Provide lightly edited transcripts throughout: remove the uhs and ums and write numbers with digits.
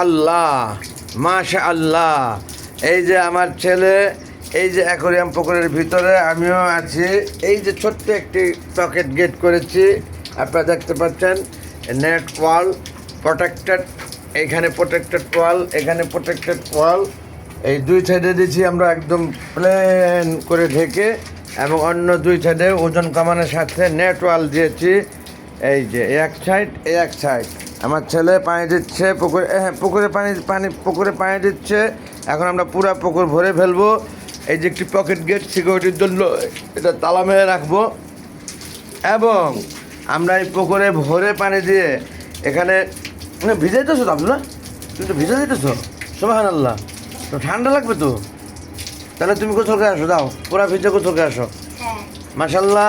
আল্লাহ, মাশাআল্লাহ। এই যে আমার ছেলে, এই যে অ্যাকোয়ারিয়াম পুকুরের ভিতরে আমিও আছি। এই যে ছোট্ট একটি পকেট গেট করেছি, আপনারা দেখতে পাচ্ছেন। নেট ওয়াল প্রোটেক্টেড, এখানে প্রোটেক্টেড ওয়াল, এখানে প্রোটেক্টেড ওয়াল। এই দুই সাইডে দিয়েছি আমরা একদম প্লেন করে ঢেকে, এবং অন্য দুই সাইডে ওজন কমানোর সাথে নেট ওয়াল দিয়েছি। এই যে এক সাইড, এক সাইড। আমার ছেলে পানি দিচ্ছে পুকুরে, পুকুরে পানি দিচ্ছে। এখন আমরা পুরো পুকুর ভরে ফেলবো। এই যে একটি পকেট গেট সিকিউরিটির জন্য, এটা তালা মেরে রাখবো। এবং আমরা এই পুকুরে ভরে পানি দিয়ে এখানে ভিজাইতেছো তো আপনারা, তুমি তো ভিজা দিতেছো। সুবহানাল্লাহ, তো ঠান্ডা লাগবে তো। তাহলে তুমি কোথাও আসো, দাও পুরা ভিজে কোথাও আসো। মাশাল্লাহ,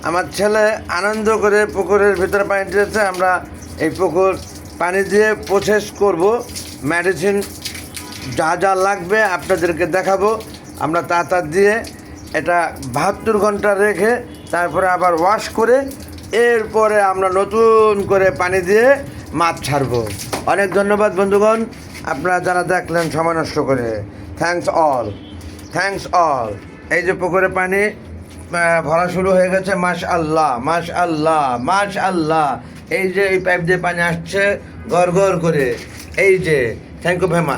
আমার ছেলে আনন্দ করে পুকুরের ভিতরে পানি দিয়েছে। আমরা এই পুকুর পানি দিয়ে প্রসেস করব, মেডিসিন যা যা লাগবে আপনাদেরকে দেখাবো। আমরা তা দিয়ে এটা 72 ঘন্টা রেখে তারপরে আবার ওয়াশ করে এরপরে আমরা নতুন করে পানি দিয়ে মাছ ছাড়বো। অনেক ধন্যবাদ বন্ধুগণ, আপনারা যারা দেখলেন সময় নষ্ট করে। Thanks all. এই যে পুকুরে পানি ভরা শুরু হয়ে গেছে। মাশাআল্লাহ। এই যে এই পাইপ দিয়ে পানি আসছে গড় করে। এই যে থ্যাংক ইউ ভেরি মাচ।